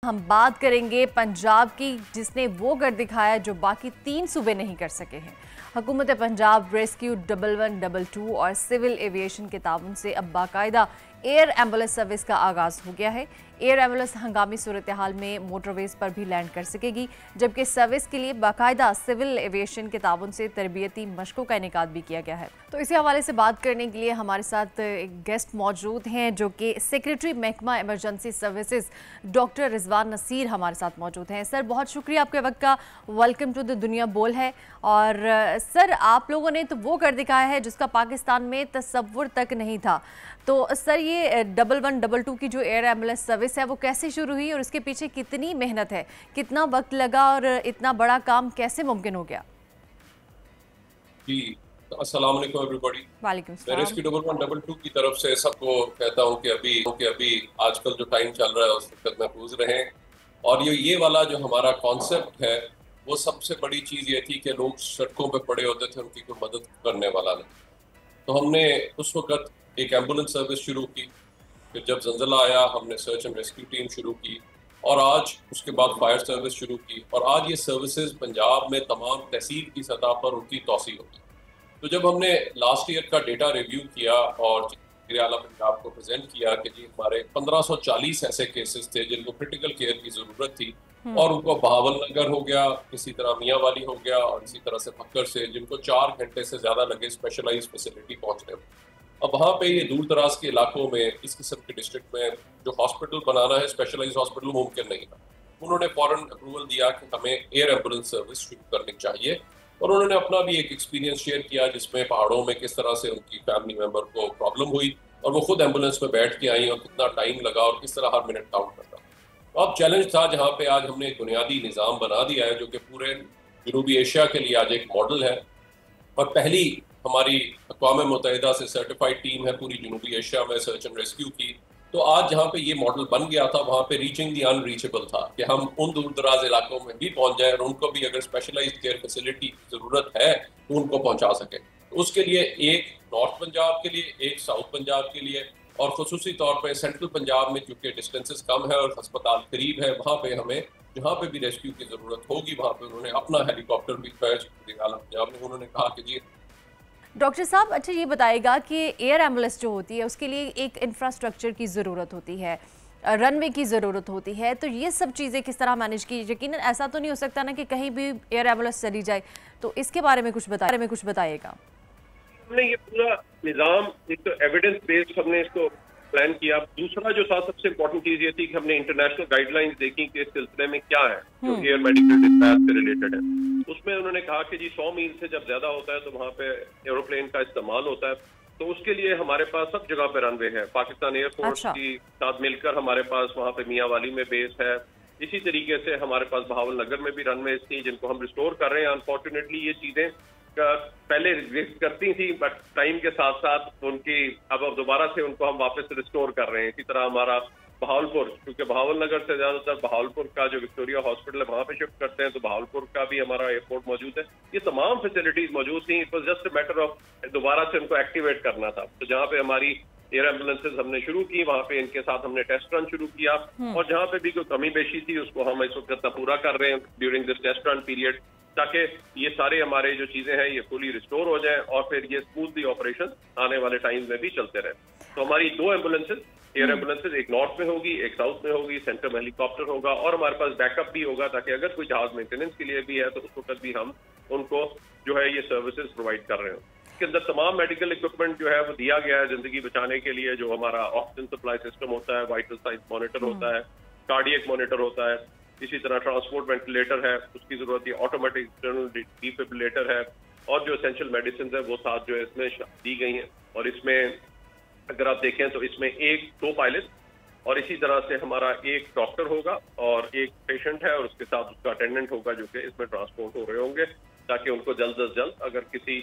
हम बात करेंगे पंजाब की, जिसने वो कर दिखाया जो बाकी 3 सूबे नहीं कर सके हैं। हुकूमत पंजाब रेस्क्यू 1112 और सिविल एविएशन के ताउन से अब बाकायदा एयर एम्बुलेंस सर्विस का आगाज हो गया है। एयर एम्बुलेंस हंगामी सूरत हाल में मोटरवेज पर भी लैंड कर सकेगी, जबकि सर्विस के लिए बाकायदा सिविल एविएशन के ताउन से तरबियती मशकों का इनेकाद भी किया गया है। तो इसी हवाले से बात करने के लिए हमारे साथ एक गेस्ट मौजूद हैं, जो कि सेक्रेटरी महकमा emergency services doctor Rizwan Naseer हमारे साथ मौजूद हैं। सर, बहुत शुक्रिया आपके वक्त का। वेलकम टू द दुनिया बोल है। और सर, आप लोगों ने तो वो कर दिखाया है जिसका पाकिस्तान में तसव्वुर तक नहीं था। तो सर, ये 1112 की जो एयर एम्बुलेंस सर्विस है वो कैसे शुरू हुई और उसके पीछे कितनी मेहनत है, कितना वक्त लगा और इतना बड़ा काम कैसे मुमकिन हो गया? जी, अस्सलाम वालेकुम एवरीबॉडी। वालेकुम मैं सलाम। रेस्क्यू 1112 की तरफ से सबको कहता हूं कि अभी आजकल जो टाइम चल रहा है उस वक्त महफूज रहें। और ये वाला जो हमारा कॉन्सेप्ट है, वो सबसे बड़ी चीज़ ये थी कि लोग सड़कों पे पड़े होते थे, उनकी कोई मदद करने वाला नहीं। तो हमने उस वक्त एक एम्बुलेंस सर्विस शुरू की। फिर जब ज़लज़ला आया हमने सर्च एंड रेस्क्यू टीम शुरू की, और आज उसके बाद फायर सर्विस शुरू की, और आज ये सर्विसेज पंजाब में तमाम तहसील की सतह पर उनकी तोसी होगी। तो जब हमने लास्ट ईयर का डेटा रिव्यू किया और वज़ीर आला पंजाब को प्रेजेंट किया कि जी हमारे 1540 ऐसे केसेस थे जिनको क्रिटिकल केयर की ज़रूरत थी, और उनको बहावल नगर हो गया, इसी तरह मियाँ वाली हो गया, और इसी तरह से फक्कर से, जिनको 4 घंटे से ज़्यादा लगे स्पेशलाइज फैसिलिटी पहुँचने में। अब वहाँ पे ये दूर दराज के इलाकों में इस किस्म के डिस्ट्रिक्ट में जो हॉस्पिटल बनाना है, स्पेशलाइज हॉस्पिटल, मुमकिन नहीं था। उन्होंने फौरन अप्रूवल दिया कि हमें एयर एम्बुलेंस सर्विस शुरू करनी चाहिए, और उन्होंने अपना भी एक एक्सपीरियंस शेयर किया जिसमें पहाड़ों में किस तरह से उनकी फैमिली मेंबर को प्रॉब्लम हुई और वो खुद एम्बुलेंस में बैठ के आई और कितना टाइम लगा और किस तरह हर मिनट काउंट करता। तो अब चैलेंज था जहाँ पे आज हमने एक बुनियादी निज़ाम बना दिया है जो कि पूरे जनूबी एशिया के लिए आज एक मॉडल है, और पहली हमारी अक़वाम मुत्तहिदा से सर्टिफाइड टीम है पूरी जनूबी एशिया में सर्च एंड रेस्क्यू की। तो आज जहाँ पे ये मॉडल बन गया था, वहाँ पे रीचिंग दी अनरीचेबल था कि हम उन दूर दराज इलाकों में भी पहुँच जाए और उनको भी अगर स्पेशलाइज्ड केयर फैसिलिटी की ज़रूरत है तो उनको पहुँचा सकें। तो उसके लिए एक नॉर्थ पंजाब के लिए, एक साउथ पंजाब के लिए, और खसूसी तौर पर सेंट्रल पंजाब में चूँकि डिस्टेंसेस कम है और अस्पताल करीब है, वहाँ पे हमें जहाँ पे भी रेस्क्यू की ज़रूरत होगी वहाँ पे उन्होंने अपना हेलीकॉप्टर भी पंजाब में उन्होंने कहा कि जी। डॉक्टर साहब, अच्छा ये बताएगा कि एयर एम्बुलेंस जो होती है उसके लिए एक इंफ्रास्ट्रक्चर की ज़रूरत होती है, रनवे की ज़रूरत होती है, तो ये सब चीज़ें किस तरह मैनेज की? यकीनन ऐसा तो नहीं हो सकता ना कि कहीं भी एयर एम्बुलेंस चली जाए, तो इसके बारे में कुछ बताइएगा। हमने ये पूरा निज़ाम एक तो एविडेंस बेस्ड हमने इसको प्लान किया। दूसरा जो था, सबसे इम्पोर्टेंट चीज ये थी कि हमने इंटरनेशनल गाइडलाइंस देखी कि इस सिलसिले में क्या है जो एयर मेडिकल डिस्पैच से रिलेटेड है। उसमें उन्होंने कहा कि जी 100 मील से जब ज्यादा होता है तो वहाँ पे एरोप्लेन का इस्तेमाल होता है, तो उसके लिए हमारे पास सब जगह पे रनवे है। पाकिस्तान एयरफोर्स की साथ मिलकर हमारे पास वहाँ पे मियाँ वाली में बेस है। इसी तरीके से हमारे पास बहावल नगर में भी रनवे थी जिनको हम रिस्टोर कर रहे हैं। अनफॉर्चुनेटली ये चीजें पहले एग्जिस्ट करती थी, बट टाइम के साथ साथ उनकी अब दोबारा से उनको हम वापस रिस्टोर कर रहे हैं। इसी तरह हमारा बहावलपुर, क्योंकि बहावल नगर से ज्यादातर बहावलपुर का जो विक्टोरिया हॉस्पिटल है वहां पे शिफ्ट करते हैं, तो बहावलपुर का भी हमारा एयरपोर्ट मौजूद है। ये तमाम फैसिलिटीज मौजूद थी। It was just a matter of दोबारा से उनको एक्टिवेट करना था। तो जहाँ पे हमारी एयर एम्बुलेंसेज हमने शुरू की, वहां पे इनके साथ हमने टेस्ट रन शुरू किया, और जहाँ पे भी कोई कमी पेशी थी उसको हम इस वक्त पूरा कर रहे हैं during this test run period, ताकि ये सारे हमारे जो चीजें हैं ये फुली रिस्टोर हो जाएं और फिर ये स्मूथली ऑपरेशन आने वाले टाइम में भी चलते रहे। तो हमारी 2 एम्बुलेंसेज, एयर एम्बुलेंसेज, एक नॉर्थ में होगी, एक साउथ में होगी, सेंटर में हेलीकॉप्टर होगा, और हमारे पास बैकअप भी होगा ताकि अगर कोई जहाज मेंटेनेंस के लिए भी है तो उस वक्त भी हम उनको जो है ये सर्विसेज प्रोवाइड कर रहे हैं। इसके अंदर तमाम मेडिकल इक्विपमेंट जो है वो दिया गया है जिंदगी बचाने के लिए। जो हमारा ऑक्सीजन सप्लाई सिस्टम होता है, वाइटल साइंस मॉनिटर होता है, कार्डियक मॉनिटर होता है, इसी तरह ट्रांसपोर्ट वेंटिलेटर है, उसकी जरूरत है, ऑटोमेटिक एक्सटर्नल डिफिब्रिलेटर है, और जो एसेंशियल मेडिसिन है वो साथ जो है इसमें दी गई हैं। और इसमें अगर आप देखें तो इसमें 2 पायलट और इसी तरह से हमारा एक डॉक्टर होगा और एक पेशेंट है और उसके साथ उसका अटेंडेंट होगा जो कि इसमें ट्रांसपोर्ट हो रहे होंगे, ताकि उनको जल्द अज जल्द अगर किसी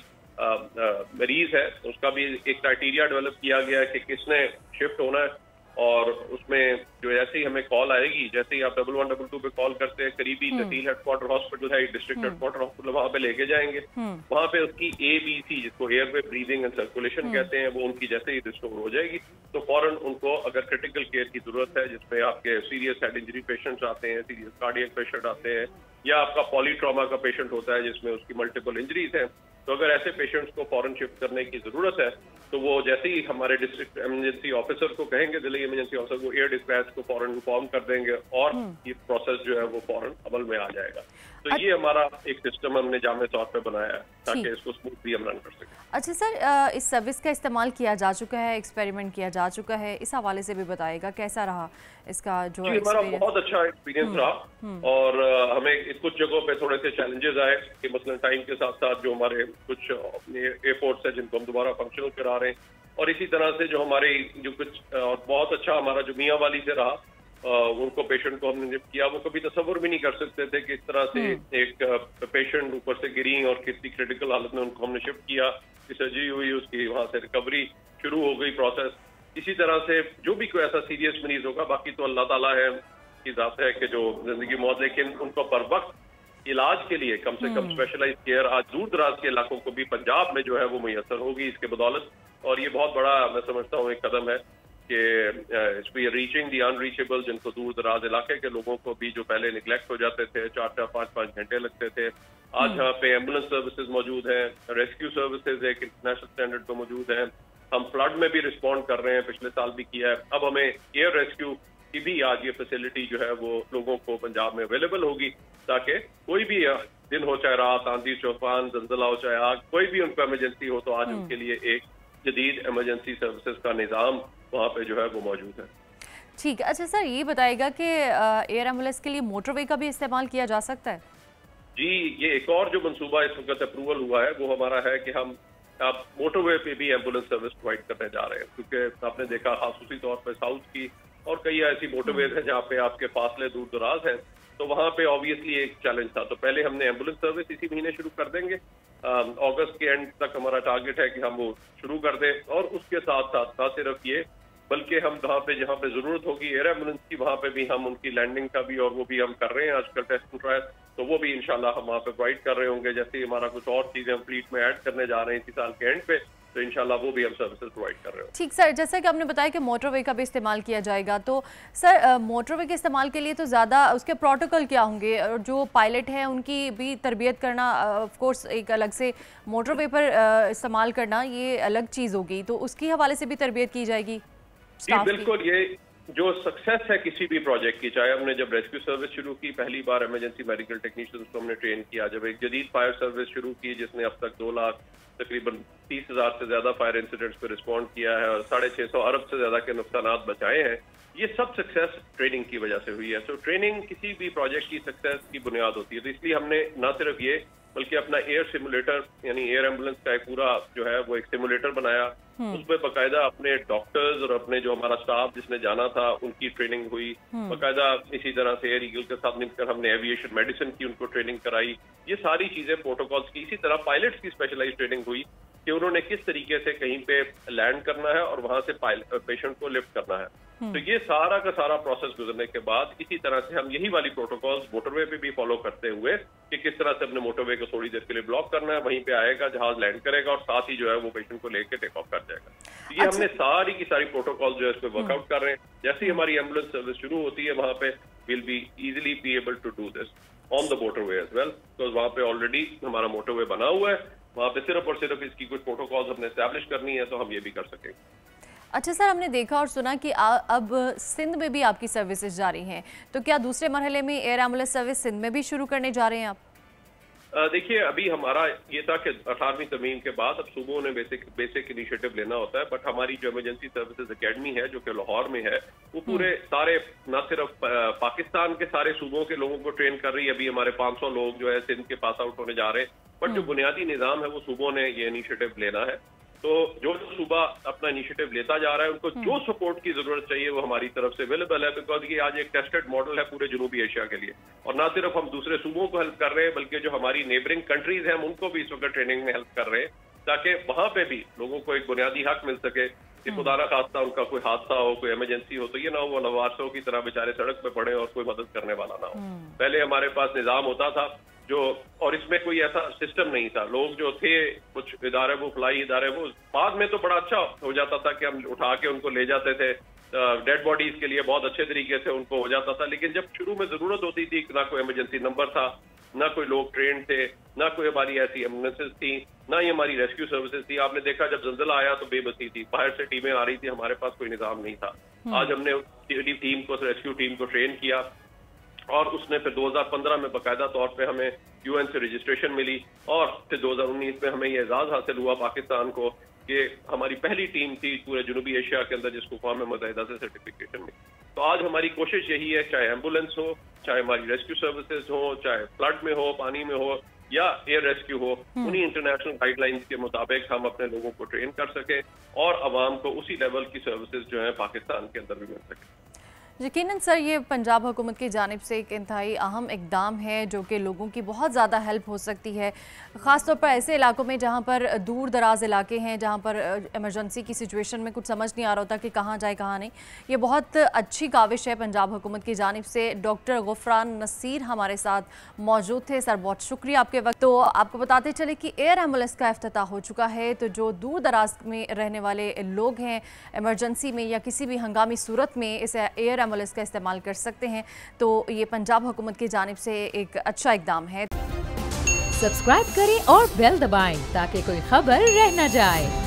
मरीज है तो उसका भी एक क्राइटेरिया डेवलप किया गया है कि किसने शिफ्ट होना है। और उसमें जो ऐसे ही हमें कॉल आएगी, जैसे ही आप 1122 पे कॉल करते हैं, करीबी तहसील हेडक्वार्टर हॉस्पिटल है, डिस्ट्रिक्ट हेडक्वार्टर हॉस्पिटल, वहां पे लेके जाएंगे। वहां पे उसकी ABC, जिसको एयरवे ब्रीदिंग एंड सर्कुलेशन कहते हैं, वो उनकी जैसे ही रिस्टोर हो जाएगी तो फौरन उनको अगर क्रिटिकल केयर की जरूरत है, जिसमें आपके सीरियस हेड इंजरी पेशेंट्स आते हैं, सीरियस कार्डियक पेशेंट आते हैं, या आपका पॉलीट्रॉमा का पेशेंट होता है जिसमें उसकी मल्टीपल इंजरीज हैं, तो अगर ऐसे पेशेंट्स को फौरन शिफ्ट करने की जरूरत है तो वो जैसे ही हमारे डिस्ट्रिक्ट इमरजेंसी ऑफिसर को कहेंगे, दिल्ली इमरजेंसी ऑफिसर, वो एयर डिस्पैच को फौरन इन्फॉर्म कर देंगे और ये प्रोसेस जो है वो फौरन अमल में आ जाएगा। तो ये हमारा एक सिस्टम हमने जामे तौर पे बनाया है ताकि इसको स्मूथली हम रन कर सकें। अच्छा सर, इस सर्विस का इस्तेमाल किया जा चुका है, एक्सपेरिमेंट किया जा चुका है, इस हवाले से भी बताएगा कैसा रहा इसका जो हमारा बहुत अच्छा एक्सपीरियंस रहा और हमें कुछ जगहों पे थोड़े से चैलेंजेस आए कि मसलन टाइम के साथ साथ जो हमारे कुछ एयरपोर्ट्स है जिनको हम दोबारा फंक्शनल करा रहे हैं, और इसी तरह से जो हमारे जो कुछ बहुत अच्छा हमारा जो मियाँ वाली से रहा, उनको पेशेंट को हमने जब किया, वो कभी तस्वर भी नहीं कर सकते थे कि इस तरह से एक पेशेंट ऊपर से गिरी और कितनी क्रिटिकल हालत में उनको हमने शिफ्ट किया, सर्जरी हुई, उसकी वहां से रिकवरी शुरू हो गई प्रोसेस। इसी तरह से जो भी कोई ऐसा सीरियस मरीज होगा, बाकी तो अल्लाह ताला है की जात है कि जो जिंदगी मौत, लेकिन उनको पर वक्त इलाज के लिए कम से कम स्पेशलाइज केयर आज दूर दराज के इलाकों को भी पंजाब में जो है वो मुयसर होगी इसके बदौलत। और ये बहुत बड़ा मैं समझता हूँ एक कदम है कि रीचिंग दी अनरीचेबल, जिनको दूर दराज इलाके के लोगों को भी जो पहले निगलेक्ट हो जाते थे, 4-4, 5-5 घंटे लगते थे, आज यहाँ पे एम्बुलेंस सर्विसेज मौजूद हैं, रेस्क्यू सर्विसेज एक इंटरनेशनल स्टैंडर्ड पे मौजूद हैं, हम फ्लड में भी रिस्पॉन्ड कर रहे हैं, पिछले साल भी किया है। अब हमें एयर रेस्क्यू की भी आज ये फैसिलिटी जो है वो लोगों को पंजाब में अवेलेबल होगी, ताकि कोई भी दिन हो, चाहे रात, आंधी तूफान, जलजला हो, चाहे आग, कोई भी उनको इमरजेंसी हो, तो आज उनके लिए एक जदीद इमरजेंसी सर्विसेज का निज़ाम वहाँ पे जो है वो मौजूद है। ठीक है। अच्छा सर, ये बताएगा कि एयर एम्बुलेंस के लिए मोटरवे का भी इस्तेमाल किया जा सकता है? जी, ये एक और जो मंसूबा इस वक्त अप्रूवल हुआ है वो हमारा है कि हम अब मोटरवे पे भी एम्बुलेंस सर्विस प्रोवाइड करने जा रहे हैं, क्योंकि आपने देखा खासूसी तौर पर साउथ की और कई ऐसी मोटरवेज हैं जहाँ पे आपके फासले दूर दराज हैं, तो वहाँ पे ऑब्वियसली एक चैलेंज था। तो पहले हमने एम्बुलेंस सर्विस इसी महीने शुरू कर देंगे, अगस्त के एंड तक हमारा टारगेट है कि हम वो शुरू कर दें, और उसके साथ साथ ना सिर्फ ये बल्कि हम जहाँ पे जरूरत होगी एयर एम्बुलेंस की, वहाँ पे भी हम उनकी लैंडिंग का भी और वो भी हम कर रहे हैं आजकल टेस्ट एंड ट्रायल, तो वो भी इंशाल्लाह हम वहाँ पे प्रोवाइड कर रहे होंगे। जैसे ही हमारा कुछ और चीजें हम फ्लीट में ऐड करने जा रहे हैं इसी साल के एंड पे, तो इंशाल्लाह वो भी हम सर्विसेज प्रोवाइड कर रहे हैं। ठीक सर, जैसा कि आपने बताया कि मोटरवे का भी इस्तेमाल किया जाएगा, तो सर मोटरवे के इस्तेमाल के लिए तो ज़्यादा उसके प्रोटोकॉल क्या होंगे, और जो पायलट हैं उनकी भी तरबियत करना, ऑफ कोर्स एक अलग से मोटरवे पर इस्तेमाल करना ये अलग चीज़ होगी, तो उसकी हवाले से भी तरबियत की जाएगी? जी बिल्कुल, ये जो सक्सेस है किसी भी प्रोजेक्ट की, चाहे हमने जब रेस्क्यू सर्विस शुरू की, पहली बार इमरजेंसी मेडिकल टेक्नीशियंस को हमने ट्रेन किया, जब एक जदीद फायर सर्विस शुरू की जिसने अब तक 2 लाख तकरीबन 30,000 से ज्यादा फायर इंसिडेंट्स पे रिस्पॉन्ड किया है और 650 अरब से ज्यादा के नुकसानात बचाए हैं, ये सब सक्सेस ट्रेनिंग की वजह से हुई है। तो ट्रेनिंग किसी भी प्रोजेक्ट की सक्सेस की बुनियाद होती है, तो इसलिए हमने न सिर्फ ये बल्कि अपना एयर सिमुलेटर यानी एयर एम्बुलेंस का एक पूरा जो है वो एक सिमुलेटर बनाया, उसमें बाकायदा अपने डॉक्टर्स और अपने जो हमारा स्टाफ जिसने जाना था उनकी ट्रेनिंग हुई, बाकायदा इसी तरह से एयर ईगल के साथ मिलकर हमने एविएशन मेडिसिन की उनको ट्रेनिंग कराई, ये सारी चीजें प्रोटोकॉल्स की। इसी तरह पायलट्स की स्पेशलाइज ट्रेनिंग हुई कि उन्होंने किस तरीके से कहीं पे लैंड करना है और वहां से पेशेंट को लिफ्ट करना है। तो ये सारा का सारा प्रोसेस गुजरने के बाद इसी तरह से हम यही वाली प्रोटोकॉल्स मोटरवे पे भी फॉलो करते हुए कि किस तरह से अपने मोटरवे को थोड़ी देर के लिए ब्लॉक करना है, वहीं पे आएगा, जहाज लैंड करेगा और साथ ही जो है वो पेशेंट को लेकर टेक ऑफ कर जाएगा। तो ये हमने सारी की सारी प्रोटोकॉल जो है इस पे वर्कआउट कर रहे हैं। जैसे ही हमारी एम्बुलेंस सर्विस शुरू होती है वहां पे will be easily be able to do this on the motorway as well, because वहां पे ऑलरेडी हमारा मोटरवे बना हुआ है, वहां पे सिर्फ और सिर्फ इसकी कुछ प्रोटोकॉल्स हमने एस्टैब्लिश करनी है, तो हम ये भी कर सकेंगे। अच्छा सर, हमने देखा और सुना कि अब सिंध में भी आपकी सर्विसेज जारी हैं, तो क्या दूसरे मरहले में एयर एम्बुलेंस सर्विस सिंध में भी शुरू करने जा रहे हैं आप? देखिए, अभी हमारा ये था कि 18वीं तरमीम के बाद अब सूबों ने बेसिक इनिशिएटिव लेना होता है, बट हमारी जो इमरजेंसी सर्विसेज एकेडमी है जो कि लाहौर में है, वो पूरे सारे न सिर्फ पाकिस्तान के सारे सूबों के लोगों को ट्रेन कर रही है। अभी हमारे 500 लोग जो है सिंध के पास आउट होने जा रहे हैं, बट जो बुनियादी निज़ाम है वो सूबों ने ये इनिशिएटिव लेना है। तो जो सूबा अपना इनिशिएटिव लेता जा रहा है उनको जो सपोर्ट की जरूरत चाहिए वो हमारी तरफ से अवेलेबल है, बिकॉज ये आज एक टेस्टेड मॉडल है पूरे जनूबी एशिया के लिए। और ना सिर्फ हम दूसरे सूबों को हेल्प कर रहे हैं बल्कि जो हमारी नेबरिंग कंट्रीज हैं हम उनको भी इस वक्त ट्रेनिंग में हेल्प कर रहे हैं, ताकि वहां पे भी लोगों को एक बुनियादी हक मिल सके कि खुदा ना खास्ता उनका कोई हादसा हो, कोई इमरजेंसी हो, तो ये ना वो लवारसों की तरह बेचारे सड़क पे पड़े और कोई मदद करने वाला ना हो। पहले हमारे पास निजाम होता था जो, और इसमें कोई ऐसा सिस्टम नहीं था। लोग जो थे, कुछ इदारे वो फलाई इदारे वो, बाद में तो बड़ा अच्छा हो जाता था कि हम उठा के उनको ले जाते थे, डेड बॉडीज के लिए बहुत अच्छे तरीके से उनको हो जाता था। लेकिन जब शुरू में जरूरत होती थी, ना कोई इमरजेंसी नंबर था, ना कोई लोग ट्रेन थे, ना कोई हमारी ऐसी एम्बुलेंसेज थी, ना ही हमारी रेस्क्यू सर्विसेज थी। आपने देखा जब जल्जला आया तो बेबसी थी, बाहर से टीमें आ रही थी, हमारे पास कोई निजाम नहीं था। आज हमने टीम को, रेस्क्यू टीम को ट्रेन किया और उसने फिर 2015 में बाकायदा तौर पे हमें UN से रजिस्ट्रेशन मिली और फिर 2019 में हमें ये एजाज हासिल हुआ पाकिस्तान को कि हमारी पहली टीम थी पूरे जनूबी एशिया के अंदर जिसको अक़वाम मुत्तहिदा से सर्टिफिकेशन मिली। तो आज हमारी कोशिश यही है, चाहे एम्बुलेंस हो, चाहे हमारी रेस्क्यू सर्विसेज हो, चाहे फ्लड में हो, पानी में हो या एयर रेस्क्यू हो, उन्हीं इंटरनेशनल गाइडलाइंस के मुताबिक हम अपने लोगों को ट्रेन कर सके और अवाम को उसी लेवल की सर्विसेज जो है पाकिस्तान के अंदर भी मिल सके। यकीनन सर, ये पंजाब हुकूमत की जानिब से एक इंतहाई अहम इकदाम है जो कि लोगों की बहुत ज़्यादा हेल्प हो सकती है, ख़ासतौर पर ऐसे इलाकों में जहाँ पर दूर दराज इलाके हैं, जहाँ पर इमरजेंसी की सिचुएशन में कुछ समझ नहीं आ रहा होता कि कहाँ जाए कहाँ नहीं। ये बहुत अच्छी काविश है पंजाब हुकूमत की जानिब से। डॉक्टर गुफरान नसीर हमारे साथ मौजूद थे। सर, बहुत शुक्रिया आपके वक्त। तो आपको बताते चले कि एयर एम्बुलेंस का इफ्तिताह हो चुका है, तो जो दूर दराज में रहने वाले लोग हैं, इमरजेंसी में या किसी भी हंगामी सूरत में इस एयर एम्बुलेंस का इस्तेमाल कर सकते हैं। तो ये पंजाब हुकूमत की जानिब से एक अच्छा इकदाम है। सब्सक्राइब करें और बेल दबाएं ताकि कोई खबर रह न जाए।